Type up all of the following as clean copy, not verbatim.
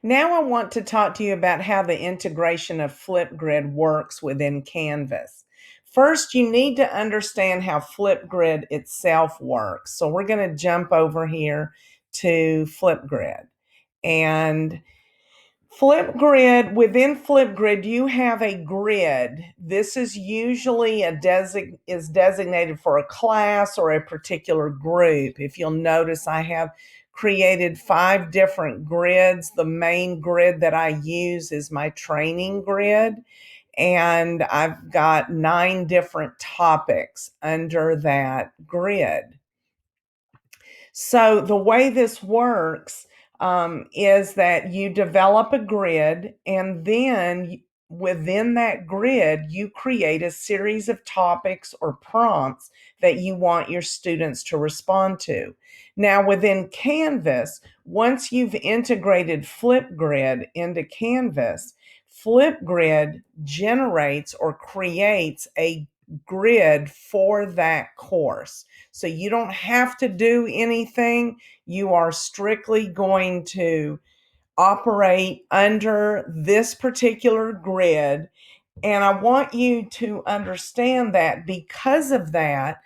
Now I want to talk to you about how the integration of Flipgrid works within Canvas. First, you need to understand how Flipgrid itself works. So we're going to jump over here to Flipgrid. And within Flipgrid, you have a grid. This is usually is designated for a class or a particular group. If you'll notice, I have created 5 different grids. The main grid that I use is my training grid, and I've got 9 different topics under that grid. So the way this works is that you develop a grid, and then within that grid, you create a series of topics or prompts that you want your students to respond to. Now, within Canvas, once you've integrated Flipgrid into Canvas, Flipgrid generates or creates a grid for that course. So you don't have to do anything. You are strictly going to operate under this particular grid. And I want you to understand that because of that,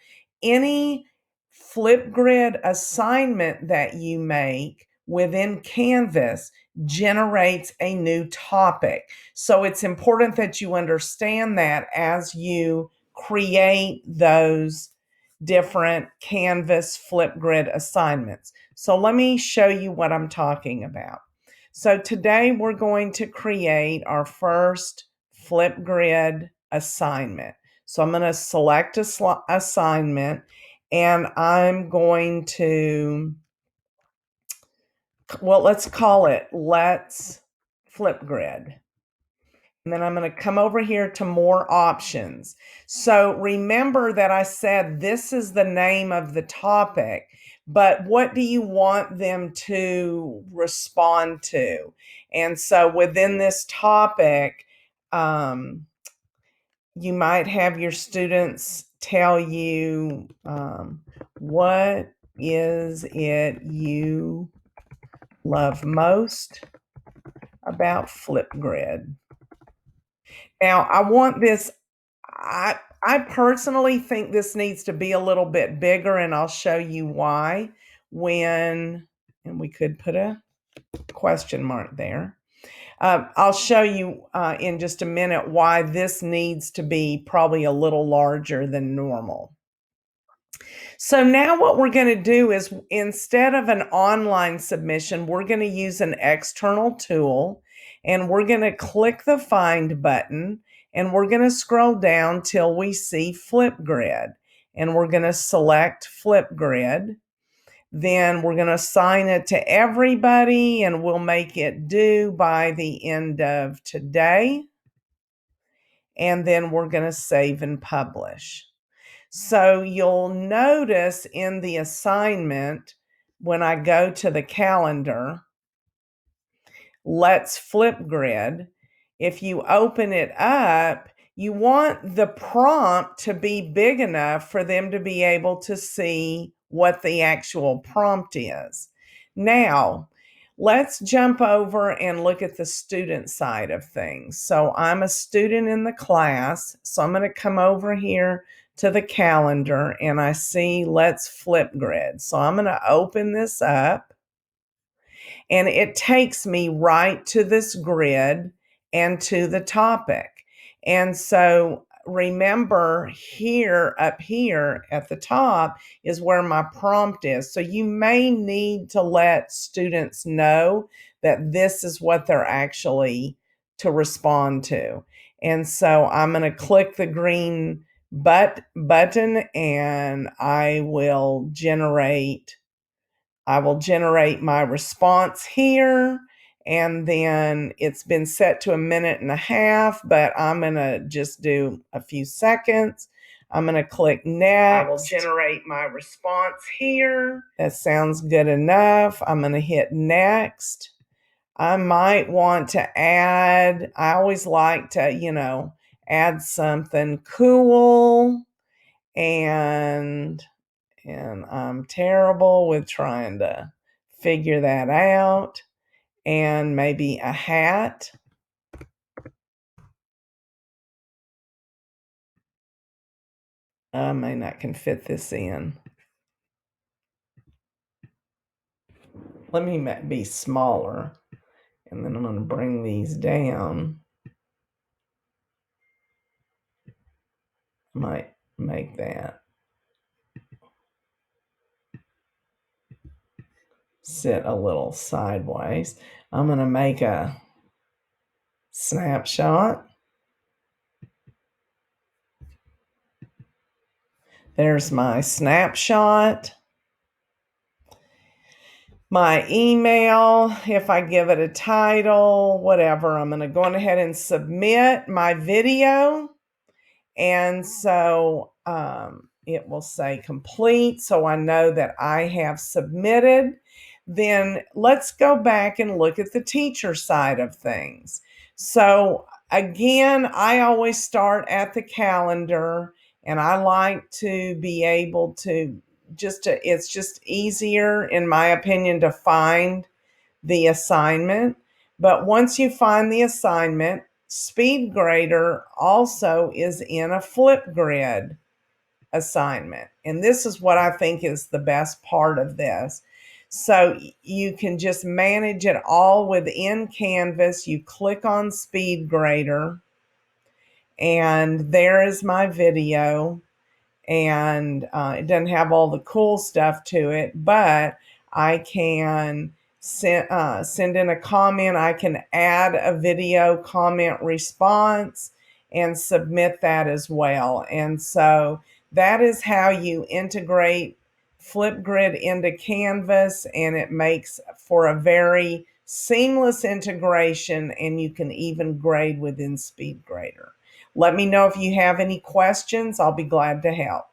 any Flipgrid assignment that you make within Canvas generates a new topic. So it's important that you understand that as you create those different Canvas Flipgrid assignments. So let me show you what I'm talking about. So today we're going to create our first Flipgrid assignment. So I'm going to select assignment, and I'm going to, well, let's call it Let's Flipgrid. And then I'm going to come over here to more options. So remember that I said this is the name of the topic, but what do you want them to respond to? And so within this topic, you might have your students tell you, what is it you love most about Flipgrid? Now, I want this, I personally think this needs to be a little bit bigger, and I'll show you why and we could put a question mark there. I'll show you in just a minute why this needs to be probably a little larger than normal. So now what we're going to do is, instead of an online submission, we're going to use an external tool, and we're going to click the Find button, and we're going to scroll down till we see Flipgrid, and we're going to select Flipgrid. Then we're going to assign it to everybody, and we'll make it due by the end of today. And then we're going to save and publish. So you'll notice in the assignment, when I go to the calendar, Let's Flipgrid, if you open it up, you want the prompt to be big enough for them to be able to see what the actual prompt is. Now, let's jump over and look at the student side of things. So I'm a student in the class, so I'm going to come over here to the calendar, and I see Let's Flipgrid. So I'm going to open this up, and it takes me right to this grid and to the topic. And so remember, here, up here at the top, is where my prompt is. So you may need to let students know that this is what they're actually to respond to. And so I'm going to click the green button, and I will generate my response here. And then it's been set to 1.5 minutes, but I'm going to just do a few seconds. I'm going to click next. I will generate my response here. That sounds good enough. I'm going to hit next. I might want to add, I always like to, add something cool, and I'm terrible with trying to figure that out. and maybe a hat. I may not can fit this in. Let me be smaller, and then I'm going to bring these down. Might make that sit a little sideways. I'm going to make a snapshot. There's my snapshot. My email, if I give it a title, whatever, I'm going to go on ahead and submit my video. And so it will say complete, so I know that I have submitted. Then let's go back and look at the teacher side of things. So again, I always start at the calendar, and I like to be able to it's just easier, in my opinion, to find the assignment. But once you find the assignment, Speedgrader also is in a Flipgrid assignment. And this is what I think is the best part of this. So you can just manage it all within Canvas. You click on Speedgrader, and there is my video. And it doesn't have all the cool stuff to it, but I can send in a comment. I can add a video comment response and submit that as well. And so that is how you integrate Flipgrid into Canvas, and it makes for a very seamless integration, and you can even grade within Speedgrader. Let me know if you have any questions. I'll be glad to help.